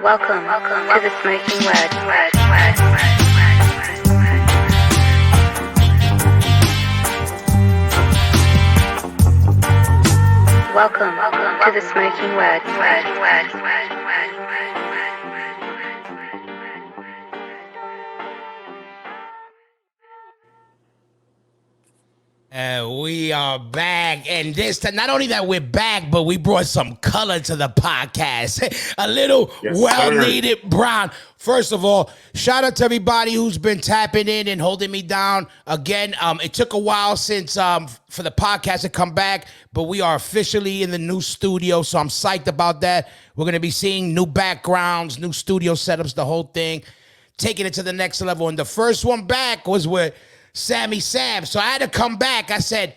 Welcome to the Smokin Word. Welcome to the Smokin Word. We are back, and this time, not only that we're back, but we brought some color to the podcast. A little well-needed brown. First of all, shout out to everybody who's been tapping in and holding me down. Again, it took a while since for the podcast to come back, but we are officially in the new studio, so I'm psyched about that. We're going to be seeing new backgrounds, new studio setups, the whole thing, taking it to the next level. And the first one back was with Sammy Sam. So I had to come back. I said,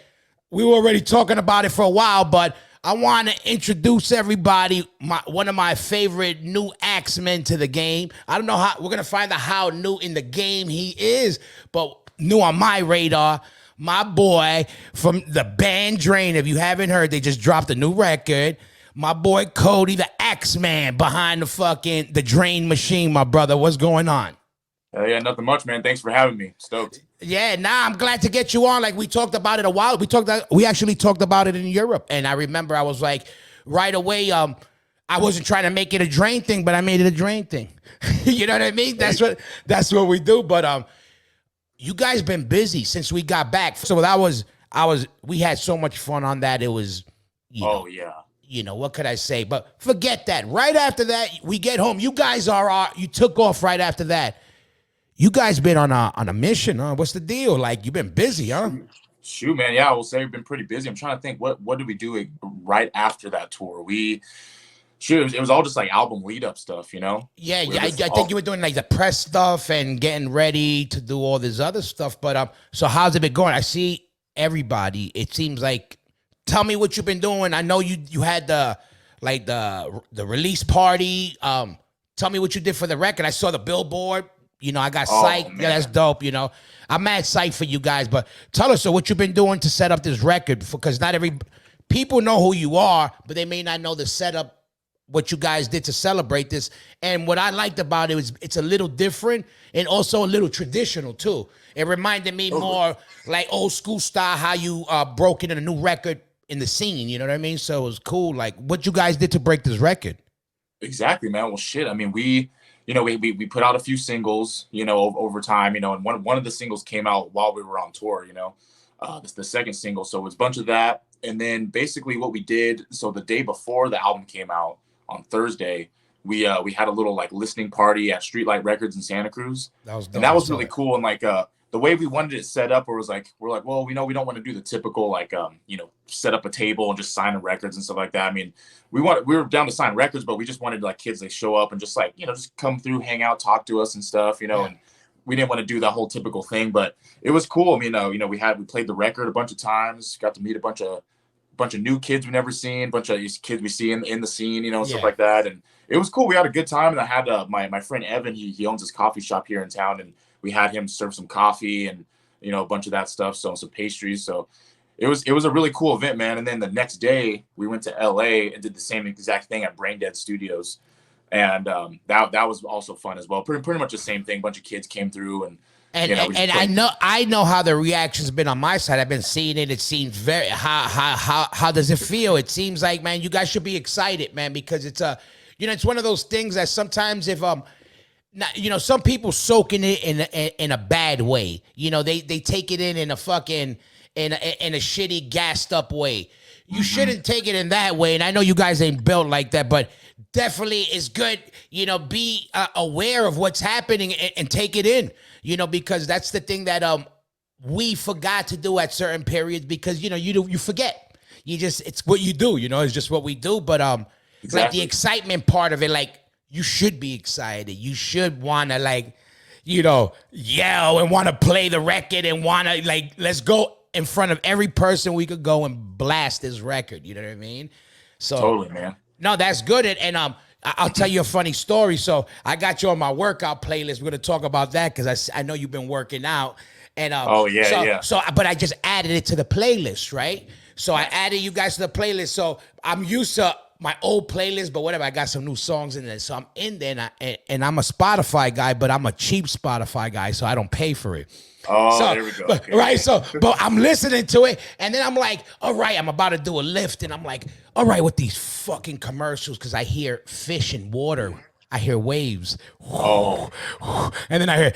we were already talking about it for a while, but I want to introduce everybody, one of my favorite new axemen to the game. I don't know how, we're going to find out how new in the game he is, but new on my radar, my boy from the band Drain. If you haven't heard, they just dropped a new record. My boy Cody, the Axeman behind the Drain machine, my brother. What's going on? Yeah, nothing much, man. Thanks for having me. Stoked. Yeah, I'm glad to get you on. Like, we talked about it a while. We actually talked about it in Europe. And I remember I was like, right away, I wasn't trying to make it a Drain thing, but I made it a Drain thing. You know what I mean? That's what we do. But you guys been busy since we got back. So we had so much fun on that. It was, you know, what could I say? But forget that. Right after that, we get home. You guys you took off right after that. You guys been on a mission, huh? What's the deal? Like, you've been busy, huh? Shoot, man. Yeah, I will say we've been pretty busy. I'm trying to think, what did we do right after that tour? It was all just like album lead up stuff, you know? Yeah, I think you were doing like the press stuff and getting ready to do all this other stuff. But so how's it been going? I see everybody. It seems like, tell me what you've been doing. I know you had the release party. Tell me what you did for the record. I saw the billboard. You know, I got psyched. Man. Yeah, that's dope. You know, I'm mad psyched for you guys. But tell us, so what you've been doing to set up this record? Because not every people know who you are, but they may not know the setup, what you guys did to celebrate this. And what I liked about it was it's a little different and also a little traditional too. It reminded me more like old school style, how you broke into a new record in the scene. You know what I mean? So it was cool. Like what you guys did to break this record. Exactly, man. Well, shit. I mean, we put out a few singles, you know, over time, you know, and one of the singles came out while we were on tour, you know, it's the second single. So it was a bunch of that. And then basically what we did, so the day before the album came out on Thursday, we had a little like listening party at Streetlight Records in Santa Cruz. That was really cool. And like, the way we wanted it set up, we're like, well, we know we don't want to do the typical, like, you know, set up a table and just sign the records and stuff like that. I mean, we were down to sign records, but we just wanted like kids to show up and just like, you know, just come through, hang out, talk to us and stuff, you know, and we didn't want to do that whole typical thing, but it was cool. I mean, you know, we played the record a bunch of times, got to meet a bunch of new kids we've never seen, a bunch of these kids we see in the scene, you know, and stuff like that. And it was cool. We had a good time. And I had my friend Evan, he owns this coffee shop here in town, and we had him serve some coffee and, you know, a bunch of that stuff. So some pastries. So it was a really cool event, man. And then the next day we went to LA and did the same exact thing at Brain Dead Studios. And that was also fun as well. Pretty much the same thing. A bunch of kids came through and you know, I know how the reaction's been on my side. I've been seeing it. It seems very how does it feel? It seems like, man, you guys should be excited, man, because it's it's one of those things that sometimes if you know, some people soaking it in a bad way. You know, they take it in a fucking in a shitty gassed up way. You shouldn't take it in that way. And I know you guys ain't built like that, but definitely it's good. You know, be aware of what's happening and take it in. You know, because that's the thing that we forgot to do at certain periods because you know you forget. It's what you do. You know, it's just what we do. But like the excitement part of it, like. You should be excited. You should want to, like, you know, yell and want to play the record and want to, like, let's go in front of every person we could go and blast this record. You know what I mean? So totally, man. No, that's good. And I'll tell you a funny story. So I got you on my workout playlist. We're going to talk about that because I know you've been working out. And but I just added it to the playlist, right? So I added you guys to the playlist. So I'm used to my old playlist, but whatever. I got some new songs in there, so I'm in there, and I'm a Spotify guy, but I'm a cheap Spotify guy, so I don't pay for it. Oh, So, there we go. but, Okay. right. So, but I'm listening to it, and then I'm like, all right, I'm about to do a lift, and I'm like, all right, with these fucking commercials, because I hear fish and water. I hear waves. Oh. And then I hear,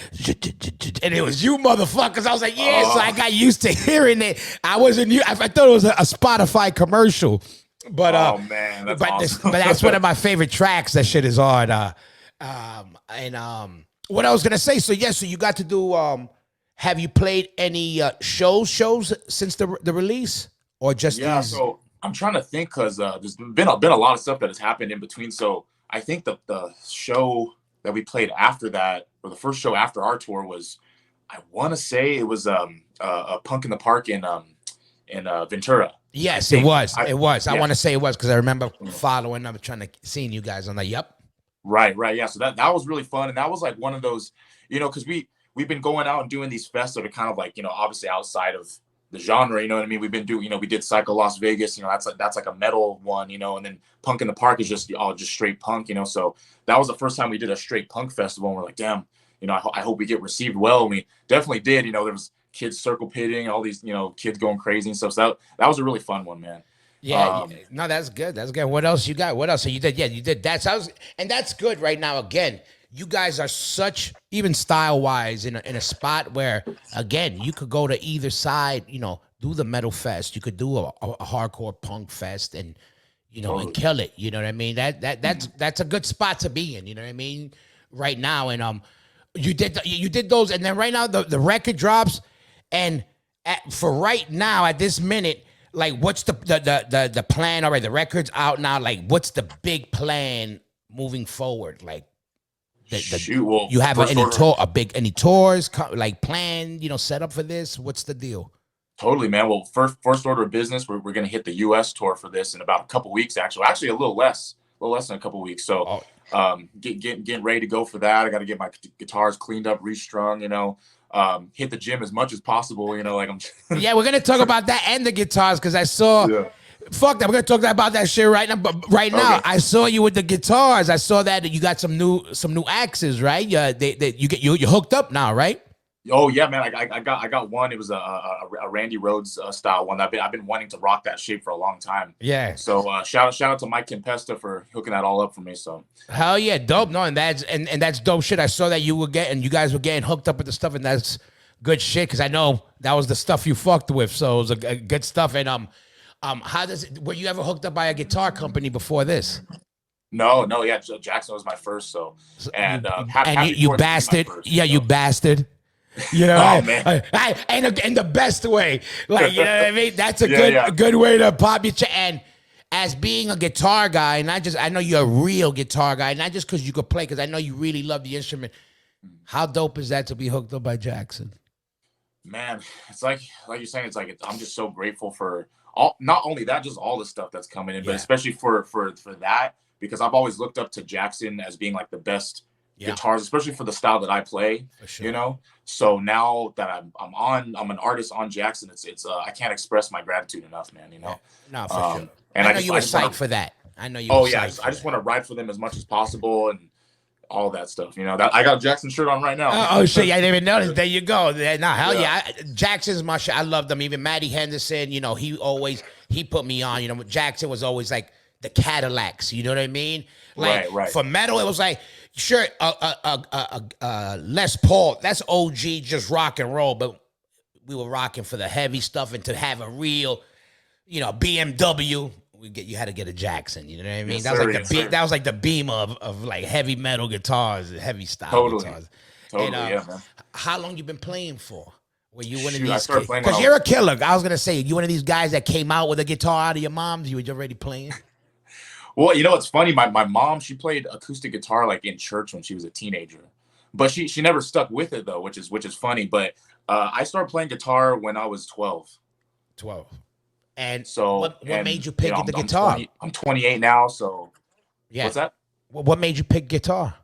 and it was you motherfuckers. I was like, yeah. So I got used to hearing it. I wasn't, I thought it was a Spotify commercial. But oh man, that's awesome. but that's one of my favorite tracks. That shit is on. What I was gonna say. So yes, so you got to do. Have you played any shows since the release, or just yeah? these? So I'm trying to think because there's been a lot of stuff that has happened in between. So I think the show that we played after that, or the first show after our tour was, I want to say it was a Punk in the Park in Ventura. Yes, it was. It was. Yeah. I want to say it was because I remember following up, trying to seeing you guys on that. Yep. Right. Yeah. So that was really fun, and that was like one of those, because we've been going out and doing these fests that are kind of like, obviously outside of the genre. You know what I mean? We've been doing, we did Psycho Las Vegas. That's like a metal one. And then Punk in the Park is just straight punk. So that was the first time we did a straight punk festival, and we're like, damn. I hope we get received well. And we definitely did. There was kids circle pitting, all these, kids going crazy and stuff. So that was a really fun one, man. Yeah, no, that's good. That's good. What else you got? What else? So you did? Yeah, you did that. So and that's good right now. Again, you guys are such, even style wise, in a spot where, again, you could go to either side. Do the metal fest. You could do a hardcore punk fest, and Totally. and kill it. You know what I mean? That's a good spot to be in. You know what I mean? Right now, and you did those, and then right now the record drops, and for right now at this minute, like what's the plan? All right, the record's out now. Like, what's the big plan moving forward? Like, Shoot, well, you have first any order- any tours like planned? Set up for this? What's the deal? Totally, man. Well, first order of business, we're going to hit the U.S. tour for this in about a couple weeks. Actually, a little less than a couple weeks. So, getting ready to go for that. I got to get my guitars cleaned up, restrung. Hit the gym as much as possible. Like I'm. Yeah, we're gonna talk about that and the guitars because I saw. Yeah. Fuck that. We're gonna talk about that shit right now. But right now, okay. I saw you with the guitars. I saw that you got some new axes, right? Yeah, you're hooked up now, right? Oh yeah, man. I got one. It was a Randy Rhoads style one. I've been wanting to rock that shape for a long time. Yeah. So shout out to Mike Tempesta for hooking that all up for me. So hell yeah, dope. No, and that's dope shit. I saw that you guys were getting hooked up with the stuff, and that's good shit because I know that was the stuff you fucked with. So it was a good stuff. And how does it? Were you ever hooked up by a guitar company before this? No, yeah. Jackson was my first. So and you bastard. Yeah, you bastard. Oh, man. And in the best way, like, you know what I mean? That's a good way to pop your and as being a guitar guy, and I know you're a real guitar guy, not just because you could play, because I know you really love the instrument. How dope is that to be hooked up by Jackson? Man, it's like you're saying, it's like I'm just so grateful for all, not only that, just all the stuff that's coming in, but especially for that, because I've always looked up to Jackson as being like the best guitars, especially for the style that I play, sure. So now that I'm an artist on Jackson, it's I can't express my gratitude enough, man. No, for sure. And I know you were psyched for that. I know you. I just want to ride for them as much as possible and all that stuff. That I got a Jackson shirt on right now. Oh shit! I didn't even notice. There you go. Nah, hell yeah. Jackson's my shit. I love them. Even Matty Henderson. He put me on. Jackson was always like the Cadillacs. You know what I mean? Like right. For metal, it was like. Sure, Les Paul, that's OG, just rock and roll, but we were rocking for the heavy stuff, and to have a real, BMW, you had to get a Jackson, you know what I mean? Yes, that was like the beam of like heavy metal guitars, heavy style guitars. Totally, man. How long you been playing for? Were you one of these? Because you're a killer. I was gonna say, you one of these guys that came out with a guitar out of your mom's. You were already playing. Well, it's funny. My mom, she played acoustic guitar like in church when she was a teenager, but she never stuck with it though, which is funny. But I started playing guitar when I was 12. 12. And so what made you pick the guitar? I'm 28 now, so yeah. What's that? What made you pick guitar?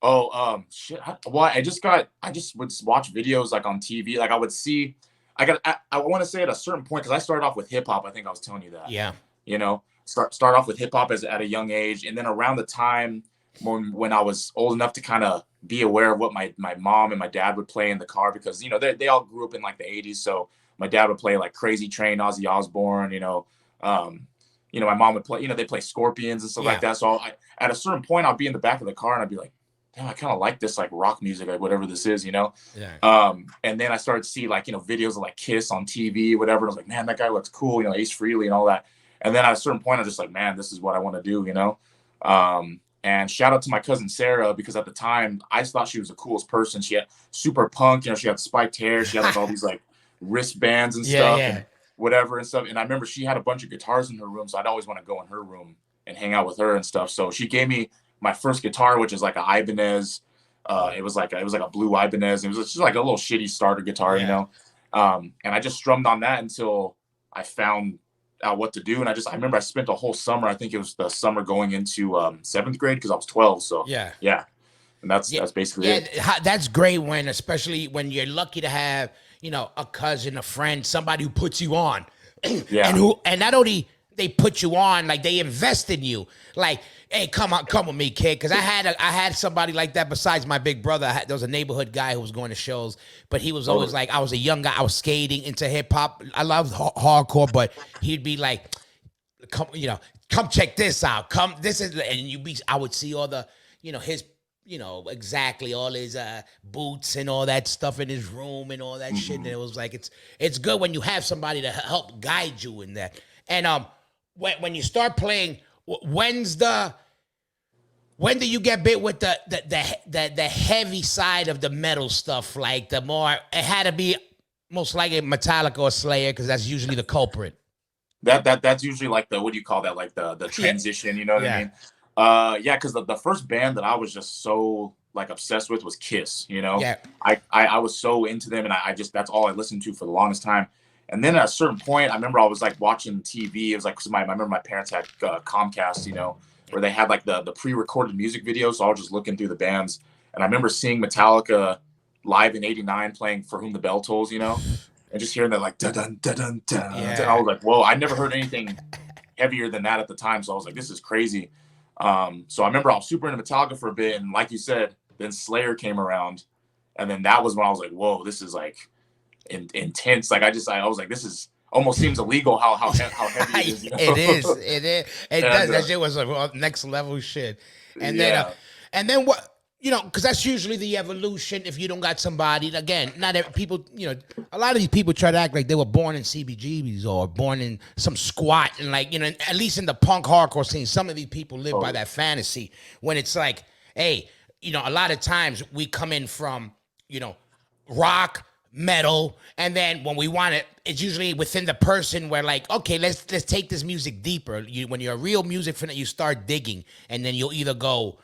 Oh, shit. I just would watch videos like on TV. Like I would see, I want to say at a certain point, because I started off with hip hop. I think I was telling you that. Yeah. you know, start off with hip hop as at a young age. And then around the time when I was old enough to kind of be aware of what my mom and my dad would play in the car, because, you know, they all grew up in like the 80s. So my dad would play like Crazy Train, Ozzy Osbourne, my mom would play, they play Scorpions and stuff like that. So at a certain point, I'll be in the back of the car and I'd be like, damn, I kind of like this like rock music, like whatever this is, Yeah. And then I started to see like, videos of like Kiss on TV, whatever. And I was like, man, that guy looks cool, Ace Frehley and all that. And then at a certain point, I was just like, man, this is what I want to do, And shout out to my cousin Sarah, because at the time I just thought she was the coolest person. She had super punk, she had spiked hair. She had like all these like wristbands and stuff and whatever and stuff. And I remember she had a bunch of guitars in her room, so I'd always want to go in her room and hang out with her and stuff. So she gave me my first guitar, which is like an Ibanez. It was like a blue Ibanez. It was just like a little shitty starter guitar, And I just strummed on that until I found out what to do. And I remember I spent a whole summer. I think it was the summer going into 7th grade, because I was 12. So yeah. And that's basically it. That's great, especially when you're lucky to have, a cousin, a friend, somebody who puts you on. And not only they put you on, like they invest in you. Like, hey, come with me, kid. Because I had somebody like that besides my big brother. There was a neighborhood guy who was going to shows, but he was always like, I was a young guy. I was skating into hip hop. I loved hardcore, but he'd be like, come check this out. I would see all the, his, exactly all his boots and all that stuff in his room and all that shit. And it was like, it's good when you have somebody to help guide you in that. And when you start playing, when do you get bit with the heavy side of the metal stuff? Like it had to be most likely Metallica or Slayer, because that's usually the culprit. That's usually like what do you call that? Like the transition, you know what I mean? Because the first band that I was just so like obsessed with was Kiss, I was so into them, and I just, that's all I listened to for the longest time. And then at a certain point, I remember I was like watching TV. It was like, I remember my parents had Comcast, where they had like the pre-recorded music videos. So I was just looking through the bands, and I remember seeing Metallica live in '89 playing "For Whom the Bell Tolls," and just hearing that like da dun da dun da. And I was like, whoa! I never heard anything heavier than that at the time. So I was like, this is crazy. So I remember I was super into Metallica for a bit, and like you said, then Slayer came around, and then that was when I was like, whoa, this is like intense. Like I was like, this is almost seems illegal how heavy it is. It is. It does. That shit was like next level shit. And then what? Because that's usually the evolution. If you don't got somebody, again, not every people. A lot of these people try to act like they were born in CBGBs or born in some squat, and like at least in the punk hardcore scene, some of these people live by that fantasy. When it's like, hey, a lot of times we come in from rock, metal, and then when we want it, it's usually within the person where like, okay, let's take this music deeper. When you're a real music fan, you start digging, and then you'll either go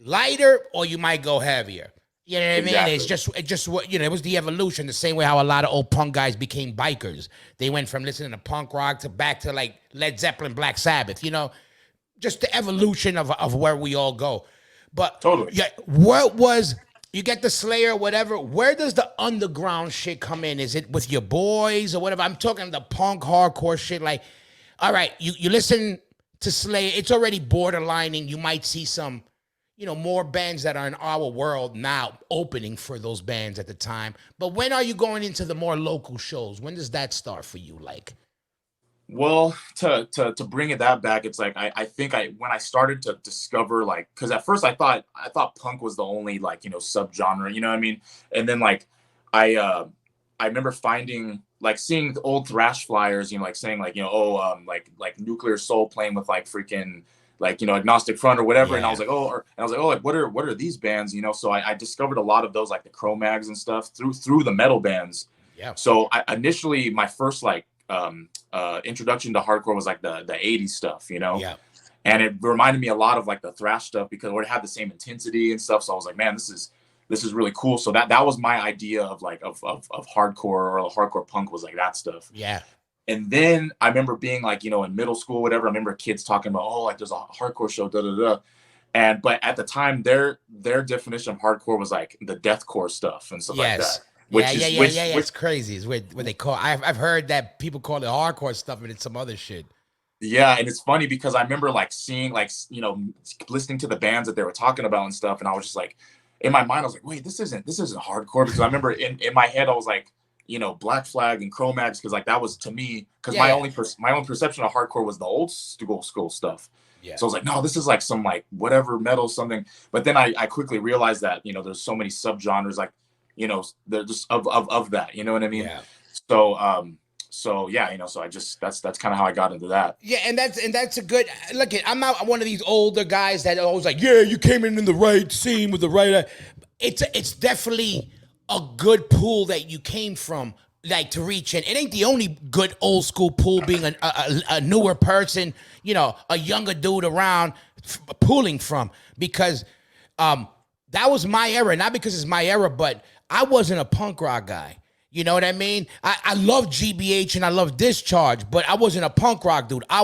lighter or you might go heavier. You know what I mean? It's just what it was the evolution. The same way how a lot of old punk guys became bikers. They went from listening to punk rock to back to like Led Zeppelin, Black Sabbath. Just the evolution of where we all go. But totally, what was? You get the Slayer, whatever. Where does the underground shit come in? Is it with your boys or whatever? I'm talking the punk hardcore shit. Like, all right, you listen to Slayer. It's already borderlining. You might see some, more bands that are in our world now opening for those bands at the time. But when are you going into the more local shows? When does that start for you? Like, well, to bring it that back, it's like I think when I started to discover, like, because at first I thought punk was the only like subgenre, you know what I mean? And then like I remember finding like seeing the old thrash flyers, like saying like like Nuclear Soul playing with like freaking like Agnostic Front or whatever, and I was like like what are these bands, So I discovered a lot of those like the Cro-Mags and stuff through the metal bands. Yeah. So initially my first like introduction to hardcore was like the 80s stuff, Yeah. And it reminded me a lot of like the thrash stuff because it had the same intensity and stuff. So I was like, man, this is really cool. So that was my idea of like of hardcore or hardcore punk was like that stuff. Yeah. And then I remember being like, in middle school, whatever, I remember kids talking about, oh, like there's a hardcore show, da da da. But at the time their definition of hardcore was like the deathcore stuff and stuff like that. It's crazy. It's what they call. I've heard that people call it hardcore stuff, and it's some other shit. Yeah, and it's funny because I remember like seeing like listening to the bands that they were talking about and stuff, and I was just like, in my mind, I was like, wait, this isn't hardcore, because I remember in my head I was like, Black Flag and Chromax, because like that was to me, because Yeah, my only perception of hardcore was the old school stuff. yeah, So I was like, no, this is like some like whatever metal something. But then I quickly realized that there's so many subgenres, like they're just of that. You know what I mean? yeah. So so yeah, so I just that's kind of how I got into that. Yeah, and that's a good look. I'm not one of these older guys that are always like, yeah, you came in the right scene with the right. It's definitely a good pool that you came from, like to reach in. It ain't the only good old school pool being a newer person, a younger dude around pulling from, because that was my era. Not because it's my era, but I wasn't a punk rock guy. You know what I mean? I love GBH and I love Discharge, but I wasn't a punk rock dude. I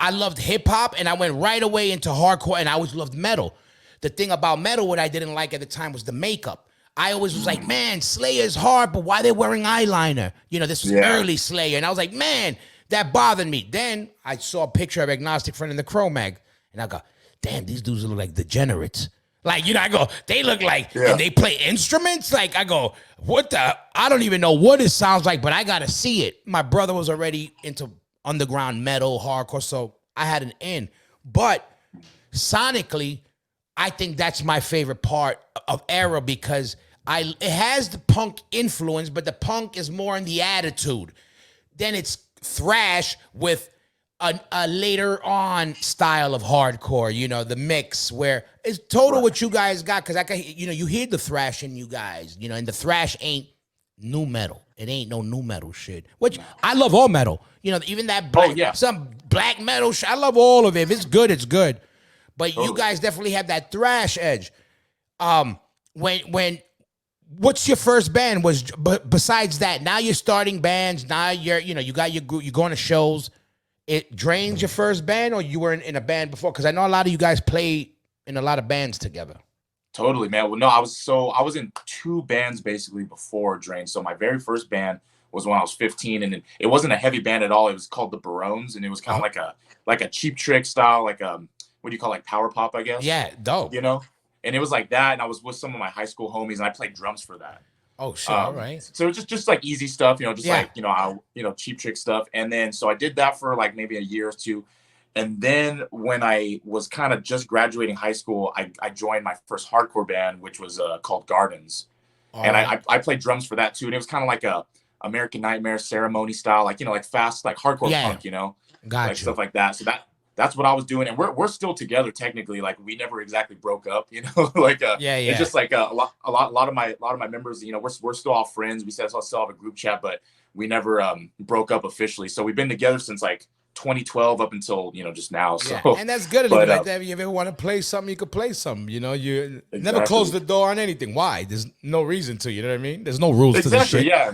loved hip hop, and I went right away into hardcore, and I always loved metal. The thing about metal, what I didn't like at the time, was the makeup. I always was like, man, Slayer's hard, but why they wearing eyeliner? This was early Slayer, and I was like, man, that bothered me. Then I saw a picture of Agnostic Friend in the Cro-Mag, and I go, damn, these dudes look like degenerates. Like, I go, they look like, and they play instruments? Like, I go, I don't even know what it sounds like, but I got to see it. My brother was already into underground metal, hardcore, so I had an in. But sonically, I think that's my favorite part of era, because it has the punk influence, but the punk is more in the attitude. Then it's thrash with a later on style of hardcore, the mix, where it's total what you guys got, because you hear the thrash in you guys, and the thrash ain't new metal. It ain't no new metal shit, which I love all metal, even that some black metal shit. I love all of it. If it's good, it's good. But you guys definitely have that thrash edge. When what's your first band? But besides that, now you're starting bands. Now you got your group. You're going to shows. It Drain's your first band, or you were in a band before? Because I know a lot of you guys play in a lot of bands together. Totally, man. Well, no, I was in two bands basically before Drain. So my very first band was when I was 15, and it wasn't a heavy band at all. It was called the Barones, and it was kind of like a Cheap Trick style, like what do you call, like power pop, I guess. Yeah, dope. And it was like that, and I was with some of my high school homies, and I played drums for that. Oh shit! All right. So just like easy stuff, Cheap Trick stuff. And then so I did that for like maybe a year or two, and then when I was kind of just graduating high school, I joined my first hardcore band, which was called Gardens, and I played drums for that too. And it was kind of like a American Nightmare Ceremony style, like fast, like hardcore punk, Gotcha. Like stuff like that. So that's what I was doing, and we're still together technically. Like we never exactly broke up, It's just like a lot of my members, we're still all friends. We still have a group chat, but we never broke up officially. So we've been together since like 2012 up until just now. So and that's good. Like that. If you ever want to play something, you could play something. You never close the door on anything. Why? There's no reason to. You know what I mean? There's no rules to this shit. Yeah,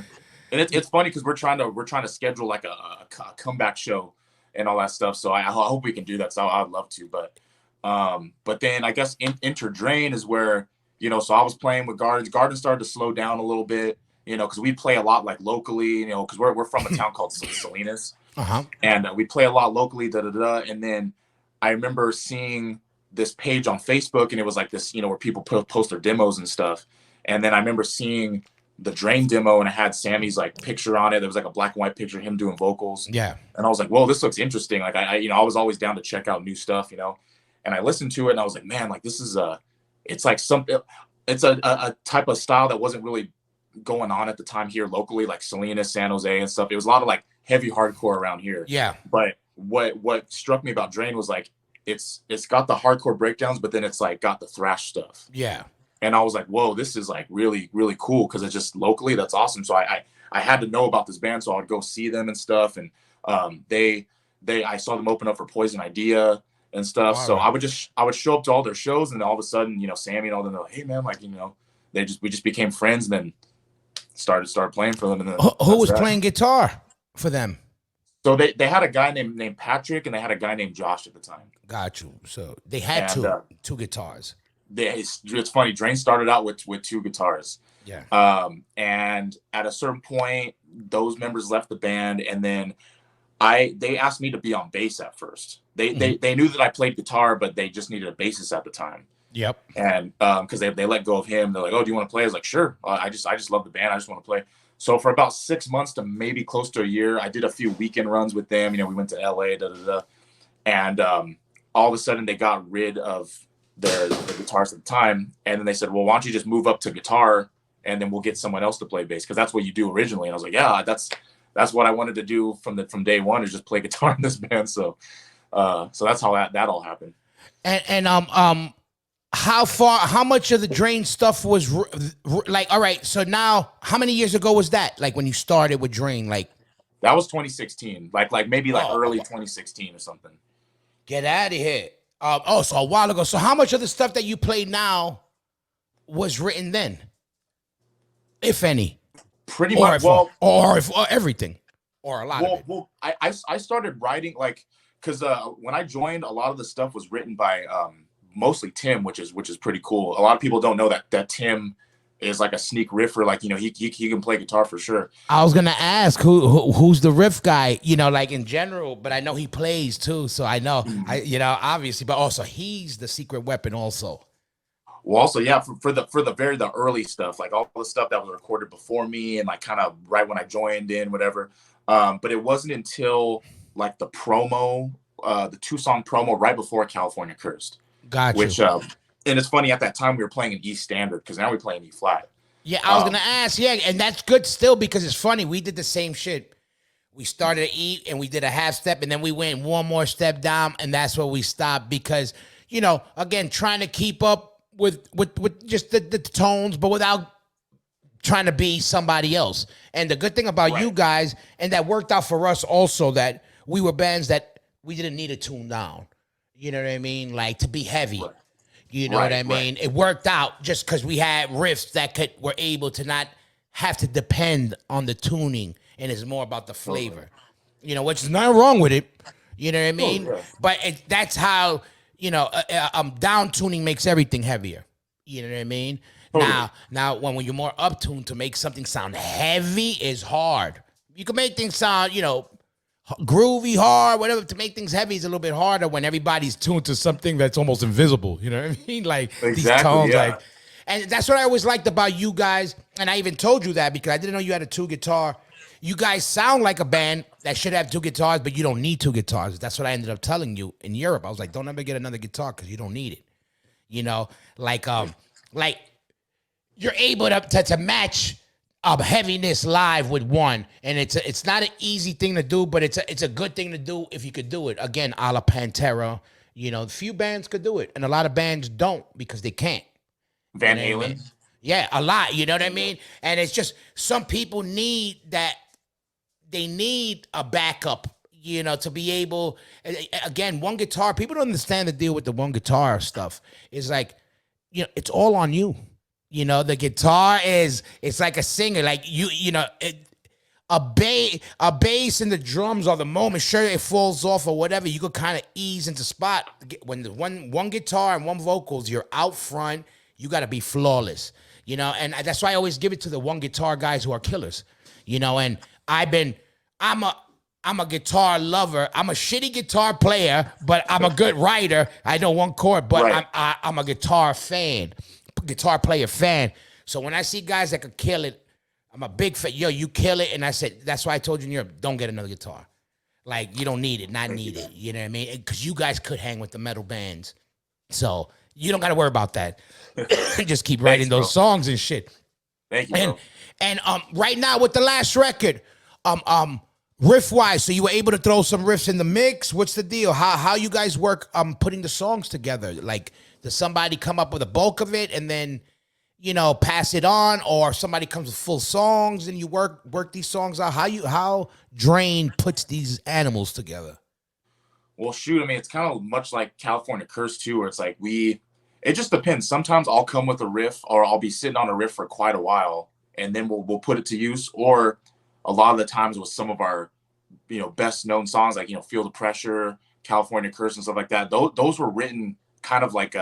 and it's funny because we're trying to schedule like a comeback show and all that stuff. So I hope we can do that. So I'd love to, but then I guess Enter Drain is where, so I was playing with Gardens. Gardens started to slow down a little bit, because we play a lot like locally, because we're from a town called Salinas, and we play a lot locally, And then I remember seeing this page on Facebook, and it was like this, where people post their demos and stuff. And then I remember seeing the Drain demo, and it had Sammy's like picture on it. There was like a black and white picture of him doing vocals. Yeah. And I was like, whoa, this looks interesting. Like I was always down to check out new stuff, and I listened to it, and I was like, man, like this is it's like it's a type of style that wasn't really going on at the time here locally, like Salinas, San Jose and stuff. It was a lot of like heavy hardcore around here. Yeah. But what struck me about Drain was like, it's got the hardcore breakdowns, but then it's like got the thrash stuff. Yeah. And I was like, whoa, this is like really, really cool, because it's just locally, that's awesome. So I had to know about this band, so I would go see them and stuff. And I saw them open up for Poison Idea and stuff. Wow. So I would show up to all their shows, and then all of a sudden, Sammy and all them, they're like, hey man, like, we just became friends, and then started playing for them. And then who was playing guitar for them? So they had a guy named Patrick, and they had a guy named Josh at the time. Got you. So they had two guitars. It's funny. Drain started out with two guitars. Yeah. And at a certain point, those members left the band, and then They asked me to be on bass at first. They knew that I played guitar, but they just needed a bassist at the time. Yep. And because they let go of him, they're like, "Oh, do you want to play?" I was like, "Sure." I just love the band. I just want to play. So for about 6 months to maybe close to a year, I did a few weekend runs with them. We went to LA, and all of a sudden they got rid of their guitars at the time, and then they said, "Well, why don't you just move up to guitar, and then we'll get someone else to play bass because that's what you do originally." And I was like, "Yeah, that's what I wanted to do from day one is just play guitar in this band." So that's how that all happened. And how much of the Drain stuff was like, all right, so now how many years ago was that? Like when you started with Drain, like that was 2016, like maybe early 2016 or something. Get out of here. So a while ago. So how much of the stuff that you play now was written then? If any. Pretty much. Or everything. Or a lot of it. Well, I started writing because when I joined, a lot of the stuff was written by mostly Tim, which is pretty cool. A lot of people don't know that Tim is like a sneak riffer. Like, he can play guitar for sure. I was gonna ask who's the riff guy, like in general, but I know he plays too, so I know obviously, but also he's the secret weapon also. Well, also, yeah, for the early stuff, like all the stuff that was recorded before me and like kind of right when I joined in, whatever. But it wasn't until like the promo, the 2-song promo right before California Cursed. Gotcha. Which and it's funny, at that time we were playing in E standard because now we play in E flat. Yeah, I was gonna ask, and that's good still because it's funny. We did the same shit. We started at E and we did a half step and then we went one more step down and that's where we stopped because, again, trying to keep up with just the tones, but without trying to be somebody else. And the good thing about you guys, and that worked out for us also, that we were bands that we didn't need to tune down. You know what I mean? Like to be heavy. Right. You know what I mean? It worked out just because we had riffs that were able to not have to depend on the tuning, and it's more about the flavor. Which is nothing wrong with it. You know what I mean? But that's how down tuning makes everything heavier. You know what I mean? Now when you're more up tuned, to make something sound heavy is hard. You can make things sound groovy, hard, whatever. To make things heavy is a little bit harder when everybody's tuned to something that's almost invisible. You know what I mean? Like these tones, and that's what I always liked about you guys. And I even told you that because I didn't know you had a 2-guitar. You guys sound like a band that should have 2 guitars, but you don't need 2 guitars. That's what I ended up telling you in Europe. I was like, don't ever get another guitar because you don't need it. Like you're able to match heaviness live with one, and it's not an easy thing to do, but it's a good thing to do if you could do it. Again, a la Pantera, few bands could do it, and a lot of bands don't because they can't. Van Halen, yeah, a lot. You know what I mean? And it's just some people need that. They need a backup, to be able. Again, one guitar. People don't understand the deal with the one guitar stuff. It's like, it's all on you. The guitar it's like a singer, like a bass and the drums are the moment. Sure, it falls off or whatever. You could kind of ease into spot. When the one guitar and one vocals, you're out front. You got to be flawless, and that's why I always give it to the one guitar guys who are killers, and I'm a guitar lover. I'm a shitty guitar player, but I'm a good writer. I know one chord, but I'm a guitar player fan. So when I see guys that could kill it, I'm a big fan. Yo, you kill it. And I said, that's why I told you in Europe, don't get another guitar. Like, you don't need it, not need it. You know what I mean? Because you guys could hang with the metal bands. So you don't got to worry about that. Just keep writing those songs and shit. Thank you, and right now with the last record, riff-wise, so you were able to throw some riffs in the mix. What's the deal? How you guys work putting the songs together? Like, does somebody come up with a bulk of it and then, pass it on, or somebody comes with full songs and you work these songs out? How Drain puts these animals together? Well, shoot, I mean, it's kind of much like California Curse too, where it's like it just depends. Sometimes I'll come with a riff, or I'll be sitting on a riff for quite a while, and then we'll put it to use. Or a lot of the times with some of our, best known songs, like, Feel the Pressure, California Curse and stuff like that. Those were written kind of like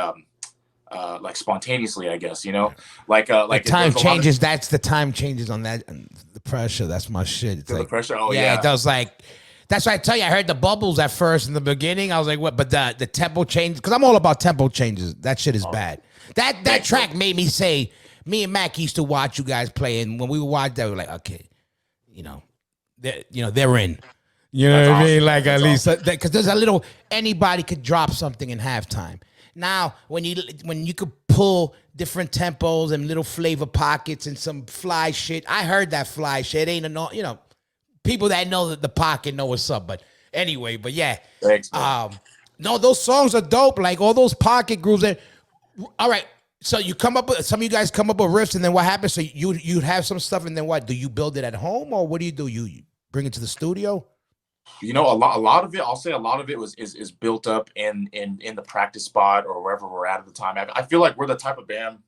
spontaneously, I guess, like time changes. That's the time changes on that. And the Pressure. That's my shit. It's like, the Pressure. Oh yeah. It does like That's why I tell you, I heard the bubbles at first in the beginning. I was like, what? But the tempo changes, because I'm all about tempo changes. That shit is bad. That track made me say, me and Mac used to watch you guys play, and when we would watch that, we were like, okay, they're in. You know what I mean? Like, at least, because there's a little, anybody could drop something in halftime. Now, when you could pull different tempos and little flavor pockets and some fly shit, I heard that fly shit. Ain't people that know that the pocket know what's up. But anyway, yeah. Thanks, no, those songs are dope. Like all those pocket grooves. All right. So you come up with, some of you guys come up with riffs, and then what happens? So you have some stuff, and then what? Do you build it at home, or what do? You bring it to the studio? A lot of it, I'll say a lot of it is built up in the practice spot or wherever we're at the time. I feel like we're the type of band,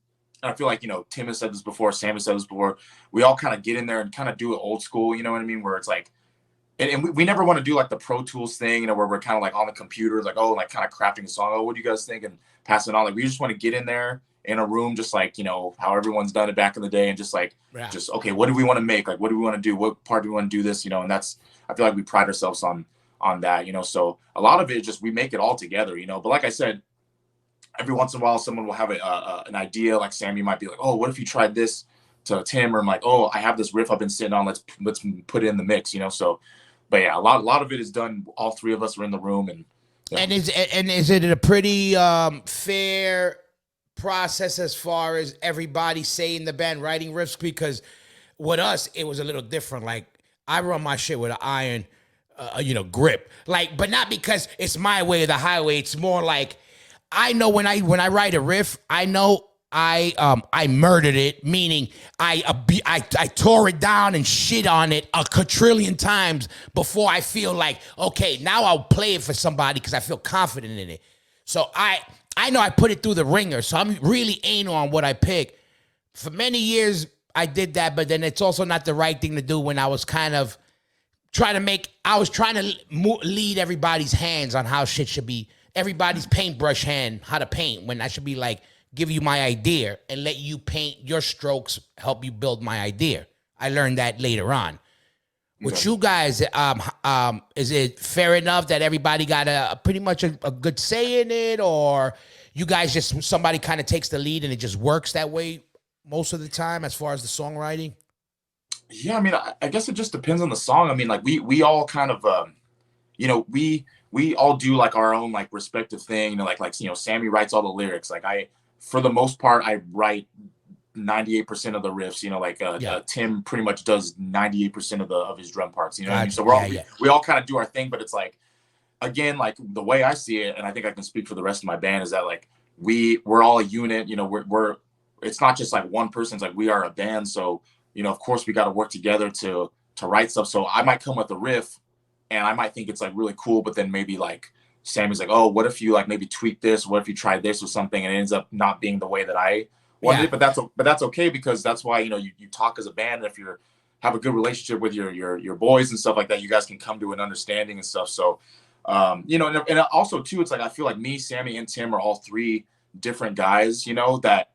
and I feel like, Tim has said this before, Sam has said this before, we all kind of get in there and kind of do it old school, you know what I mean? Where it's like, and we never want to do like the Pro Tools thing, where we're kind of like on the computer, like, oh, like kind of crafting a song. Oh, what do you guys think? And pass it on. Like, we just want to get in there in a room, just like, how everyone's done it back in the day, and just like, okay, what do we want to make? Like, what do we want to do? What part do we want to do this? And that's, I feel like we pride ourselves on that, so a lot of it is just, we make it all together, but like I said, every once in a while, someone will have an idea, like Sammy might be like, oh, what if you tried this to Tim? Or I'm like, oh, I have this riff I've been sitting on, let's put it in the mix, so, but yeah, a lot of it is done. All three of us are in the room, and is it a pretty fair process as far as everybody saying the band writing riffs? Because with us, it was a little different. Like, I run my shit with an iron, grip. Like, but not because it's my way or the highway. It's more like, I know when I write a riff, I know I murdered it, meaning I tore it down and shit on it a quadrillion times before I feel like, okay, now I'll play it for somebody because I feel confident in it. So I know I put it through the ringer, so I'm really anal on what I pick. For many years, I did that, but then it's also not the right thing to do when I was kind of trying to lead everybody's hands on how shit should be, everybody's paintbrush hand, how to paint, when I should be like, give you my idea and let you paint your strokes, help you build my idea. I learned that later on. With you guys, is it fair enough that everybody got pretty much a good say in it, or you guys just, somebody kind of takes the lead and it just works that way most of the time as far as the songwriting? Yeah, I mean, I guess it just depends on the song. I mean, like we all kind of, we all do like our own like respective thing. Like Sammy writes all the lyrics. Like for the most part, I write 98% of the riffs. Tim pretty much does 98% of his drum parts. What I mean? So we all kind of do our thing, but it's like, again, like the way I see it, and I think I can speak for the rest of my band, is that like we're all a unit. We're it's not just like one person. It's like we are a band. So of course we got to work together to write stuff. So I might come with a riff, and I might think it's like really cool, but then maybe like Sammy's like, oh, what if you like maybe tweak this? What if you tried this or something? And it ends up not being the way that I wanted it. But that's okay, because that's why, you talk as a band. And if you have a good relationship with your boys and stuff like that, you guys can come to an understanding and stuff. So, and also too, it's like, I feel like me, Sammy, and Tim are all three different guys, that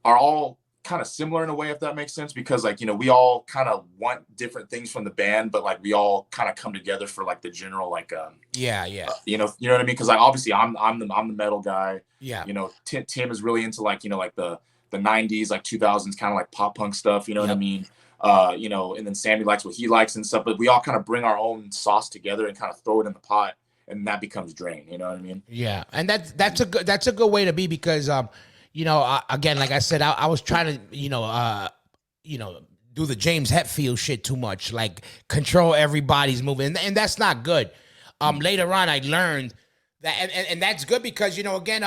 are all kind of similar in a way, if that makes sense, because like, we all kind of want different things from the band, but like we all kind of come together for like the general, like, you know what I mean? Because like, obviously I'm the metal guy. Yeah. Tim is really into like, like the 90s, like 2000s, kind of like pop punk stuff. You know what I mean? And then Sammy likes what he likes and stuff, but we all kind of bring our own sauce together and kind of throw it in the pot, and that becomes Drain. You know what I mean? Yeah. And that's a good way to be, because, again, like I said, I was trying to, do the James Hetfield shit too much, like control everybody's movement, and that's not good. Later on, I learned that, and that's good, because again,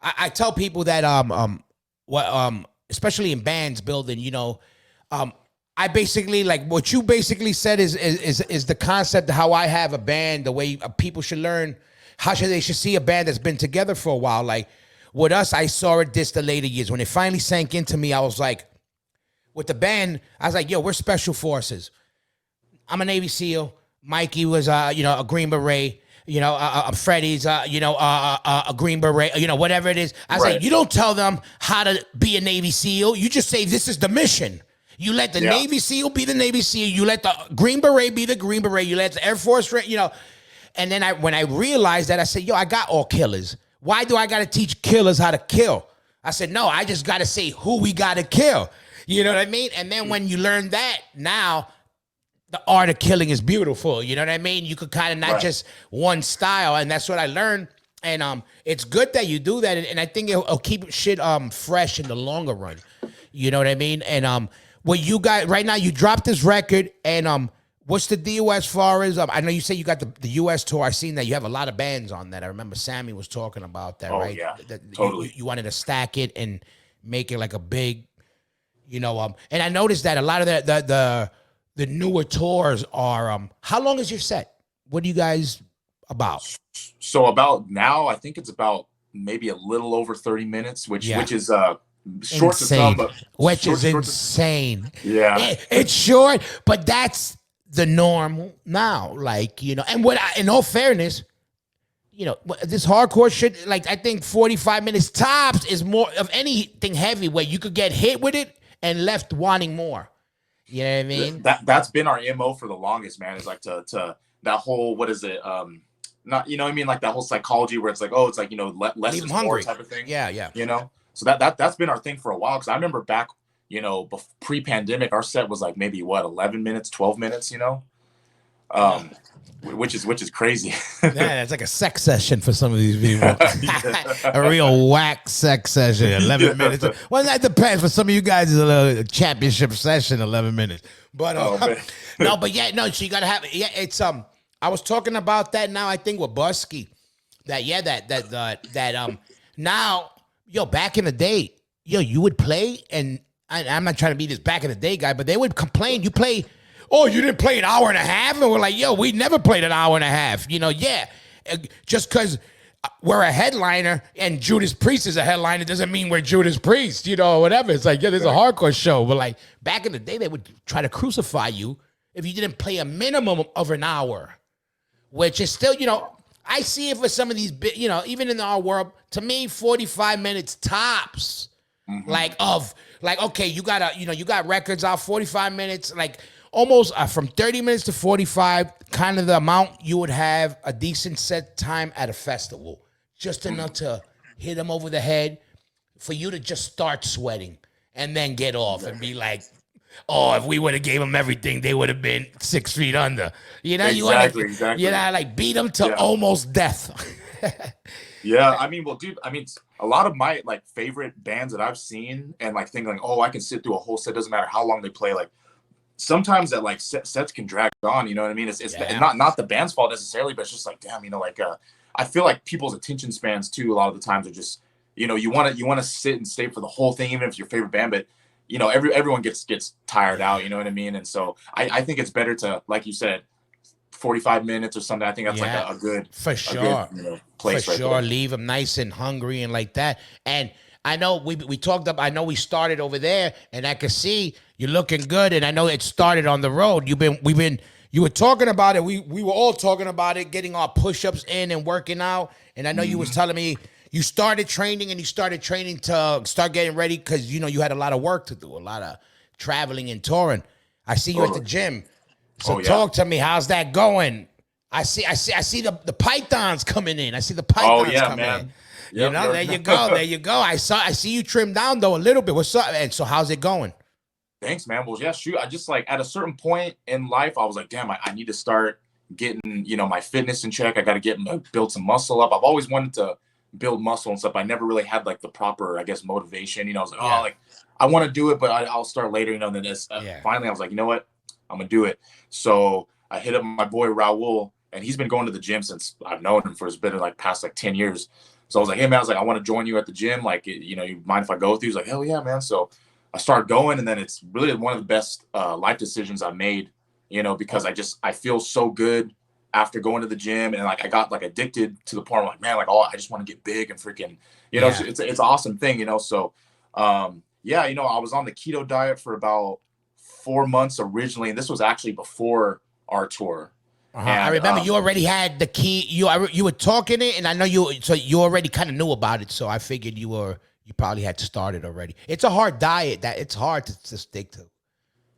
I tell people that especially in bands building, I basically, like what you basically said is the concept of how I have a band, the way people should learn they should see a band that's been together for a while, like. With us, I saw it the later years. When it finally sank into me, I was like, with the band, I was like, yo, we're special forces. I'm a Navy SEAL. Mikey was, a Green Beret. Freddie's, a Green Beret, whatever it is. I was like, you don't tell them how to be a Navy SEAL. You just say, this is the mission. You let the Navy SEAL be the Navy SEAL. You let the Green Beret be the Green Beret. You let the Air Force, And then when I realized that, I said, yo, I got all killers. Why do I got to teach killers how to kill? I said, no, I just got to say who we got to kill. You know what I mean? And then when you learn that, now the art of killing is beautiful. You know what I mean? You could kind of not just one style. And that's what I learned. And it's good that you do that. And I think it'll keep shit fresh in the longer run. You know what I mean? And what you got right now, you dropped this record. And what's the deal as far as, I know you say you got the U.S. tour. I seen that you have a lot of bands on that. I remember Sammy was talking about that, right? Yeah, totally. You wanted to stack it and make it like a big, and I noticed that a lot of the newer tours are, how long is your set? What do you guys about? So about now, I think it's about maybe a little over 30 minutes, which is short to some, but which is insane. Yeah. It's short, but that's the norm now. Like, and in all fairness, this hardcore shit, like I think 45 minutes tops is more of anything heavy where you could get hit with it and left wanting more. You know what I mean? That's been our MO for the longest, man. Is like to that whole, what is it? Not, you know what I mean? Like that whole psychology where it's like, oh, it's like, less is more type of thing. Yeah. So that's been our thing for a while. Cause I remember back, pre-pandemic, our set was like maybe 11 minutes, 12 minutes, which is crazy. Yeah, it's like a sex session for some of these people. A real whack sex session, 11 minutes. Well, that depends. For some of you guys, it's a little championship session, 11 minutes. But so you gotta have it's I was talking about that now. I think with Busky, now, back in the day, you would play, and I'm not trying to be this back in the day guy, but they would complain. You play, oh, you didn't play an hour and a half, and we're like, we never played an hour and a half. Just because we're a headliner and Judas Priest is a headliner doesn't mean we're Judas Priest, whatever. It's like, there's a hardcore show, but like back in the day, they would try to crucify you if you didn't play a minimum of an hour. Which is still, I see it for some of these, even in our world, to me, 45 minutes tops. Mm-hmm. Okay, you got records out 45 minutes, like almost from 30 minutes to 45, kind of the amount you would have a decent set time at a festival. Just enough to hit them over the head for you to just start sweating and then get off and be like, oh, if we would have gave them everything, they would have been 6 feet under. Exactly. Like beat them to almost death. Yeah, I mean, a lot of my like favorite bands that I've seen and like thinking like, oh, I can sit through a whole set. Doesn't matter how long they play. Like sometimes that like sets can drag on. You know what I mean? It's not the band's fault necessarily, but it's just like, damn, I feel like people's attention spans too. A lot of the times are just, you want to sit and stay for the whole thing, even if it's your favorite band, but. Everyone gets tired out, you know what I mean? And so I think it's better to, like you said, 45 minutes or something. I think that's like a good, for sure, place. For sure, there. Leave them nice and hungry and like that. And I know we talked up. I know we started over there, and I can see you're looking good. And I know it started on the road. You were talking about it. We were all talking about it, getting our push-ups in and working out. And I know you was telling me. You started training to start getting ready because, you had a lot of work to do, a lot of traveling and touring. I see you at the gym. So talk to me. How's that going? I see the pythons coming in. I see the pythons coming in. Yep, there you go. I see you trim down, though, a little bit. What's up? And so how's it going? Thanks, man. Well, yeah, shoot. I just like at a certain point in life, I was like, damn, I need to start getting, my fitness in check. I got to build some muscle up. I've always wanted to build muscle and stuff. I never really had like the proper, I guess, motivation. I was like, I want to do it, but I'll start later. And then finally I was like, you know what, I'm gonna do it. So I hit up my boy Raul, and he's been going to the gym since I've known him for past 10 years. So I was like, hey man, I want to join you at the gym. Like, you mind if I go with you? He's like, hell yeah, man. So I started going, and then it's really one of the best life decisions I've made. Because I feel so good after going to the gym, and like I got like addicted to the point where like, man, like, I just want to get big and freaking, it's an awesome thing, So, I was on the keto diet for about 4 months originally, and this was actually before our tour. And, I remember you already had the key. You were talking it, and I know you already kind of knew about it. So I figured you probably had started already. It's a hard diet that it's hard to stick to.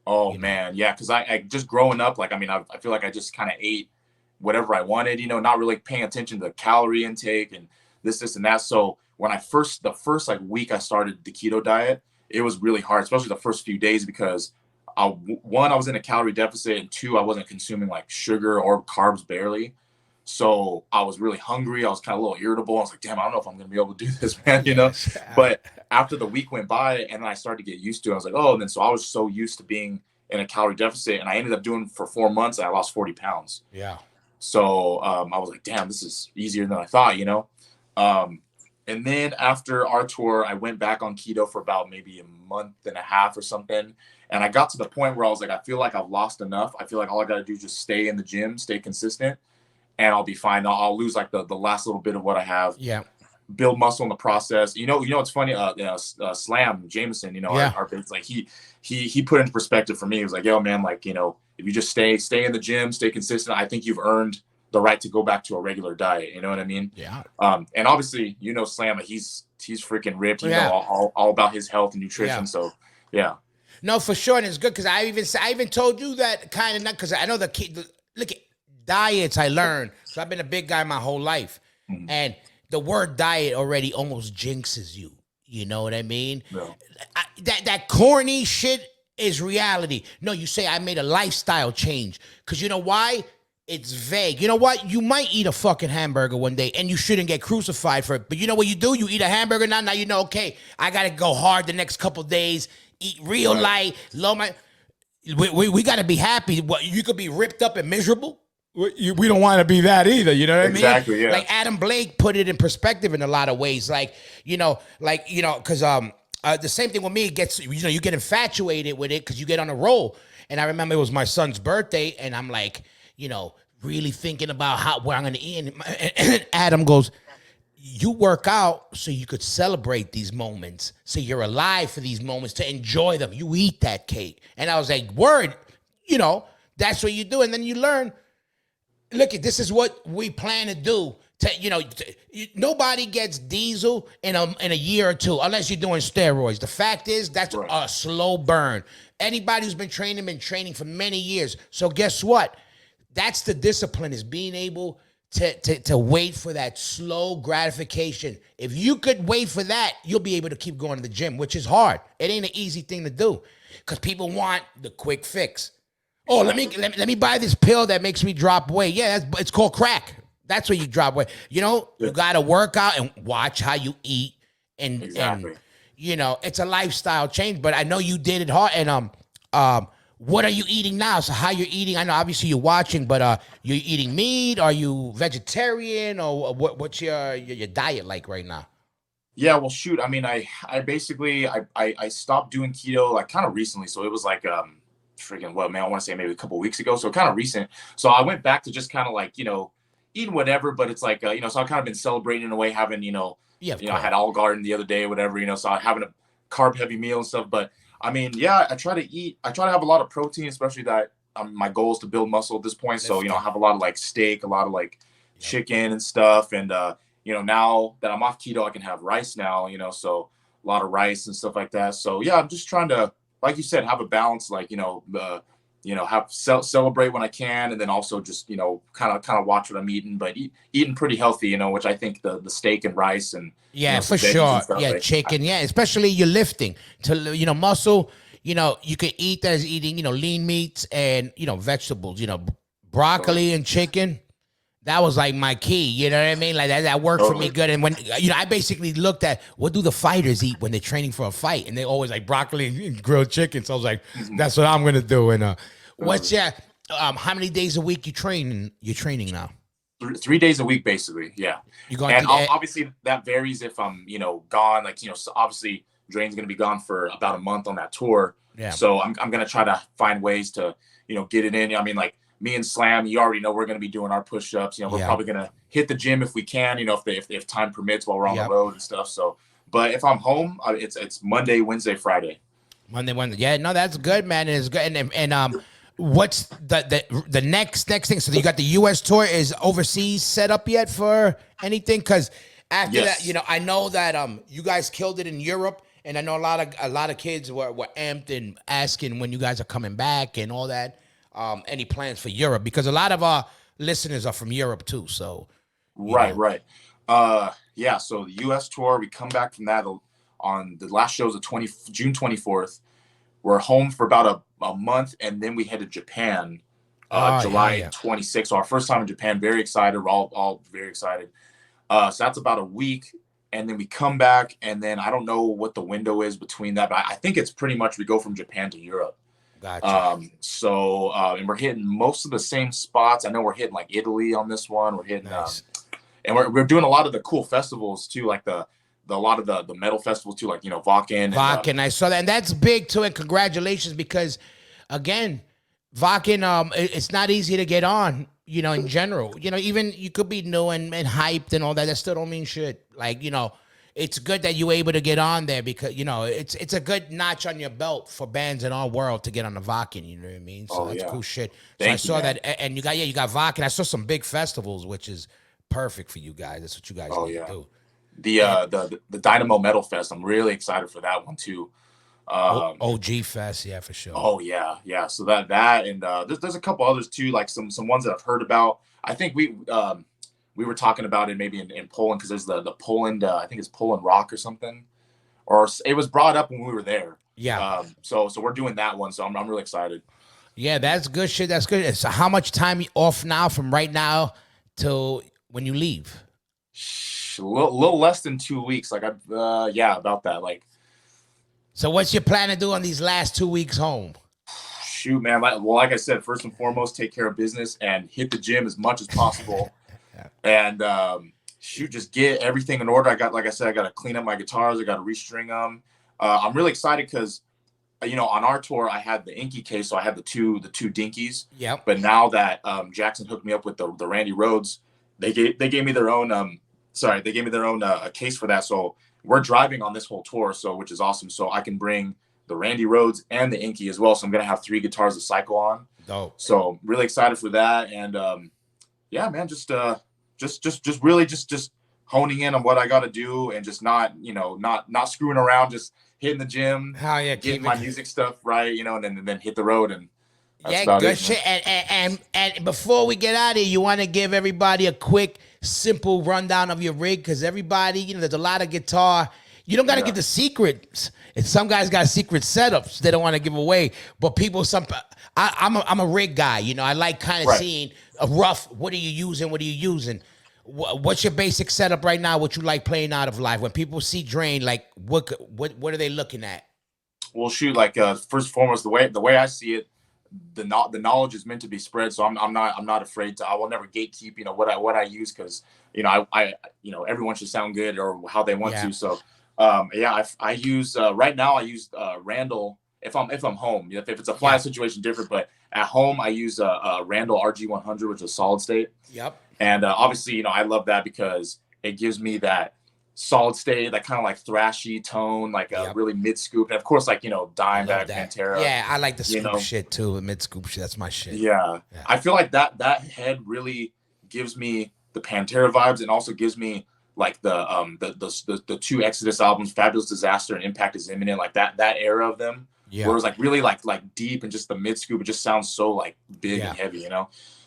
Oh You know? man, yeah, because I just growing up, like I mean, I feel like I just kind of ate whatever I wanted, not really paying attention to the calorie intake and this and that. So when the first like week I started the keto diet, it was really hard, especially the first few days because one, I was in a calorie deficit, and two, I wasn't consuming like sugar or carbs barely. So I was really hungry. I was kind of a little irritable. I was like, damn, I don't know if I'm gonna be able to do this, man. Yes. But after the week went by and then I started to get used to it, I was like, oh, and then so I was so used to being in a calorie deficit, and I ended up doing for 4 months. And I lost 40 pounds. Yeah. So I was like, damn, this is easier than I thought. And then after our tour, I went back on keto for about maybe a month and a half or something. And I got to the point where I was like, I feel like I've lost enough. I feel like all I got to do is just stay in the gym, stay consistent, and I'll be fine. I'll lose like the last little bit of what I have. Yeah. Build muscle in the process. It's funny. Slam Jameson. Yeah. Our like he put into perspective for me. He was like, yo, man, like if you just stay in the gym, stay consistent, I think you've earned the right to go back to a regular diet. You know what I mean? Yeah. And obviously, Slam, he's freaking ripped. All about his health and nutrition. Yeah. So yeah. No, for sure, and it's good because I even told you that kind of not because I know look at diets I learned. So I've been a big guy my whole life, and the word diet already almost jinxes you. You know what I mean? No. That corny shit is reality. No, you say I made a lifestyle change because you know why? It's vague. You know what? You might eat a fucking hamburger one day and you shouldn't get crucified for it. But you know what you do? You eat a hamburger now. Now you know, okay, I got to go hard the next couple days, eat real light, low my. We got to be happy. What, you could be ripped up and miserable. We don't want to be that either. You know what I mean? Exactly, yeah. Like Adam Blake put it in perspective in a lot of ways. Because the same thing with me gets, you get infatuated with it because you get on a roll. And I remember it was my son's birthday and I'm like, really thinking about where I'm going to eat. And Adam goes, you work out so you could celebrate these moments. So you're alive for these moments to enjoy them. You eat that cake. And I was like, word, that's what you do. And then you learn, look, this is what we plan to do. Nobody gets diesel in a year or two unless you're doing steroids. The fact is that's a slow burn. Anybody who's been training for many years. So guess what? That's the discipline, is being able to wait for that slow gratification. If you could wait for that, you'll be able to keep going to the gym, which is hard. It ain't an easy thing to do because people want the quick fix. Oh, let me buy this pill that makes me drop weight. Yeah, it's called crack. That's where you drop weight. You got to work out and watch how you eat. And it's a lifestyle change. But I know you did it hard. And what are you eating now? So how you're eating? I know obviously you're watching, but you're eating meat? Are you vegetarian? Or what's your diet like right now? Yeah, well, shoot. I mean, I basically I stopped doing keto like kind of recently. So it was like freaking what, man, I want to say maybe a couple of weeks ago. So kind of recent. So I went back to just kind of like, eating whatever, but it's like, so I've kind of been celebrating in a way, having, I had Olive Garden the other day, whatever, so I'm having a carb heavy meal and stuff. But I mean, yeah, I try to have a lot of protein, especially that my goal is to build muscle at this point. So, I have a lot of like steak, a lot of like chicken and stuff. And, now that I'm off keto, I can have rice now, so a lot of rice and stuff like that. So yeah, I'm just trying to, like you said, have a balance, like, celebrate when I can, and then also just kind of watch what I'm eating, but eating pretty healthy, which I think the steak and rice and for sure, chicken, especially you're lifting to muscle. You could eat that as eating lean meats and vegetables. Broccoli and chicken. That was like my key, you know what I mean? Like that worked for me good. And when I basically looked at what do the fighters eat when they're training for a fight, and they always like broccoli and grilled chicken. So I was like, that's what I'm gonna do. And what's how many days a week you training now? 3 days a week, basically. Yeah. You going? And obviously that varies if I'm gone. Like so obviously Drain's gonna be gone for about a month on that tour. Yeah. So I'm gonna try to find ways to get it in. I mean, like, me and Slam, you already know we're going to be doing our push-ups. We're probably going to hit the gym if we can, if time permits while we're on the road and stuff. So, but if I'm home, it's Monday, Wednesday, Friday. Monday, Wednesday. Yeah, no, that's good, man. It's good. And what's the next thing? So you got the U.S. tour. Is overseas set up yet for anything? Because after that, I know that you guys killed it in Europe. And I know a lot of kids were amped and asking when you guys are coming back and all that. Any plans for Europe? Because a lot of our listeners are from Europe too. So, you Right, know, right. Yeah. So the U.S. tour, we come back from that on the last show is the June 24th. We're home for about a month, and then we head to Japan, oh yeah, July yeah, 26th. So our first time in Japan. Very excited. We're all very excited. So that's about a week, and then we come back, and then I don't know what the window is between that, but I think it's pretty much we go from Japan to Europe. gotcha. And we're hitting most of the same spots. I know we're hitting like Italy on this one. We're hitting, Nice. and we're doing a lot of the cool festivals too, like a lot of the metal festivals too, like Vakken and Vakken, I saw that, and that's big too. And congratulations, because again, Vakken, it's not easy to get on. In general, even you could be new and hyped and all that. That still don't mean shit. Like, it's good that you're able to get on there, because it's a good notch on your belt for bands in our world to get on the Vakken. You know what I mean? So oh that's yeah, cool shit. So I thank you, saw man. that, and you got Vakken. I saw some big festivals, which is perfect for you guys. That's what you guys Oh need yeah, to do. the And the Dynamo Metal Fest. I'm really excited for that one too. OG Fest, yeah, for sure. Oh yeah, yeah. So that and there's a couple others too, like some ones that I've heard about. I think we were talking about it maybe in Poland, because there's the Poland, I think it's Poland Rock or something, or it was brought up when we were there. Yeah. So we're doing that one. So I'm really excited. Yeah, that's good shit. That's good. So how much time you off now from right now till when you leave? A little less than 2 weeks. Like yeah, about that. Like So what's your plan to do on these last 2 weeks home? shoot, man. Like I said, first and foremost, take care of business and hit the gym as much as possible. And shoot, just get everything in order. Like I said, I got to clean up my guitars. I got to restring them. I'm really excited because, on our tour, I had the Inky case, so I had the two dinkies. Yep. But now that Jackson hooked me up with the Randy Rhodes, they gave me their own case for that. So we're driving on this whole tour, which is awesome. So I can bring the Randy Rhodes and the Inky as well. So I'm gonna have 3 guitars to cycle on. Dope. So really excited for that. And yeah, man, just really just honing in on what I got to do, and just not screwing around, just hitting the gym, Hell yeah, getting my music stuff right, and then hit the road, and that's yeah, about good it, shit. And before we get out of here, you want to give everybody a quick, simple rundown of your rig, because everybody, there's a lot of guitar. You don't got to give the secrets. And some guys got secret setups they don't want to give away. But I'm a rig guy. I like kind of seeing a rough. What are you using? What are you using? What's your basic setup right now? What you like playing out of live? When people see Drain, like what are they looking at? Well, shoot, like first and foremost, the way I see it, the knowledge is meant to be spread. So I'm not afraid to. I will never gatekeep. What I use, because I everyone should sound good or how they want to. So I use right now I use Randall if I'm home. If it's a flat situation, different. But at home I use a Randall RG100, which is solid state. Yep. And obviously I love that because it gives me that solid state, that kind of like thrashy tone, like a really mid scoop, and of course like Dimebag, Pantera. Yeah, I like the scoop shit too. Mid scoop shit, that's my shit. Yeah, I feel like that head really gives me the Pantera vibes, and also gives me like the 2 Exodus albums, Fabulous Disaster and Impact is Imminent, like that era of them. Yeah. Where it was like really like deep, and just the mid scoop, it just sounds so like big and heavy,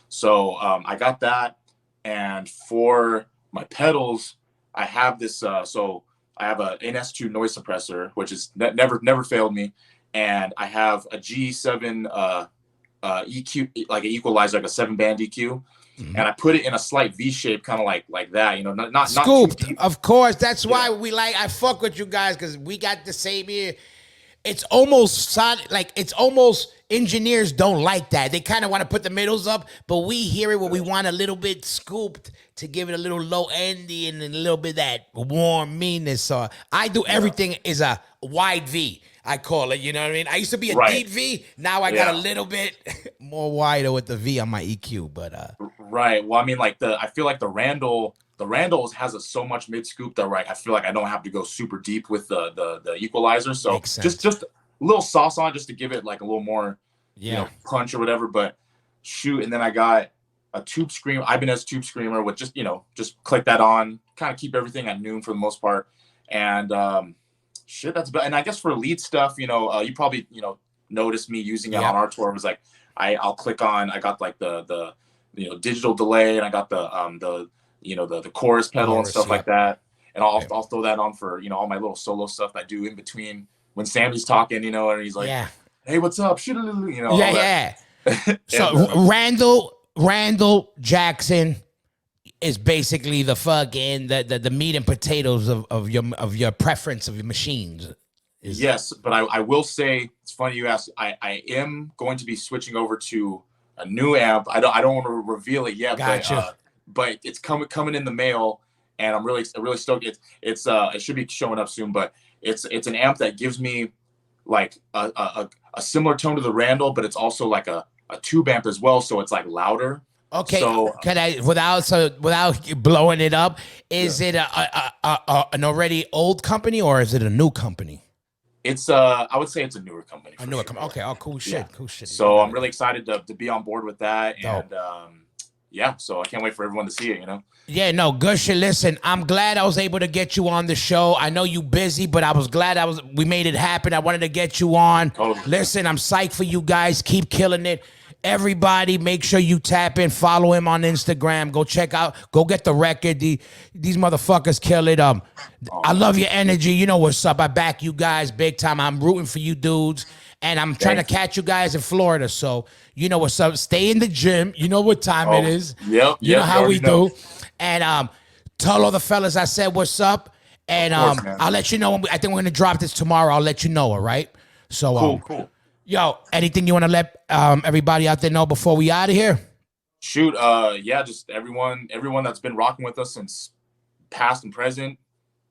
So I got that, and for my pedals, I have this. So I have a NS2 noise suppressor, which is never failed me, and I have a G7 EQ, like an equalizer, like a 7-band EQ. Mm-hmm. And I put it in a slight V shape, kind of like that, not scooped. Not of course, that's why I fuck with you guys, because we got the same ear. It's almost like it's almost engineers don't like that. They kind of want to put the middles up, but we hear it when we want a little bit scooped to give it a little low endy and a little bit that warm meanness. So I do everything is a wide V. I call it, you know what I mean? I used to be a deep V. Now I got a little bit more wider with the V on my EQ, but right. Well, I mean, like I feel like the Randall's has so much mid scoop that I feel like I don't have to go super deep with the equalizer. So just a little sauce on, just to give it like a little more punch or whatever. But shoot, and then I got a tube screamer, Ibanez tube screamer with just click that on, kind of keep everything at noon for the most part. And Shit, that's and I guess for lead stuff, you probably noticed me using it on our tour. It was like I'll click on. I got like the digital delay, and I got the chorus pedal and stuff like that. And I'll throw that on for all my little solo stuff that I do in between when Sammy's talking, and he's like, "Hey, what's up?" So Randall Jackson is basically the fucking the meat and potatoes of your preference of your machines. Yes, but I will say, it's funny you asked. I am going to be switching over to a new amp. I don't want to reveal it yet. Gotcha. But it's coming in the mail, and I'm really stoked. It should be showing up soon. But it's an amp that gives me like a similar tone to the Randall, but it's also like a tube amp as well. So it's like louder. Okay, so, can I without blowing it up? Is it an already old company or is it a new company? It's I would say it's a newer company. A newer company. Okay. Oh, cool shit. Yeah. Cool shit. So I'm really excited to be on board with that, and so I can't wait for everyone to see it. Yeah, no, good shit. Listen, I'm glad I was able to get you on the show. I know you busy, but I was glad we made it happen. I wanted to get you on. Totally. Listen, I'm psyched for you guys. Keep killing it. Everybody, make sure you tap in, follow him on Instagram. Go get the record. These motherfuckers kill it. I love your energy. You know what's up. I back you guys big time. I'm rooting for you dudes. And I'm trying to catch you guys in Florida. So you know what's up. Stay in the gym. You know what time it is. Yep. You know how we do. And tell all the fellas I said what's up. And I'll let you know. I think we're going to drop this tomorrow. I'll let you know, all right? So cool. Yo, anything you want to let everybody out there know before we out of here? Shoot, just everyone that's been rocking with us since past and present.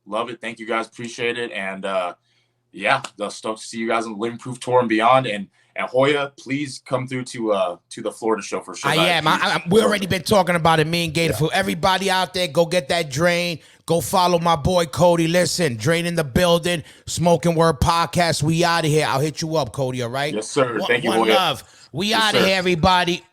Love it. Thank you guys. Appreciate it. And I'll stoked to see you guys on the Living Proof tour and beyond. And Hoya, please come through to the Florida show for sure. I am. We already been talking about it, me and Gatorful. Everybody out there, go get that drain. Go follow my boy Cody. Listen, Drain in the building. Smokin Word podcast. We out of here. I'll hit you up, Cody. All right. Yes, sir. Thank you, One Hoya. love. We out of here, everybody.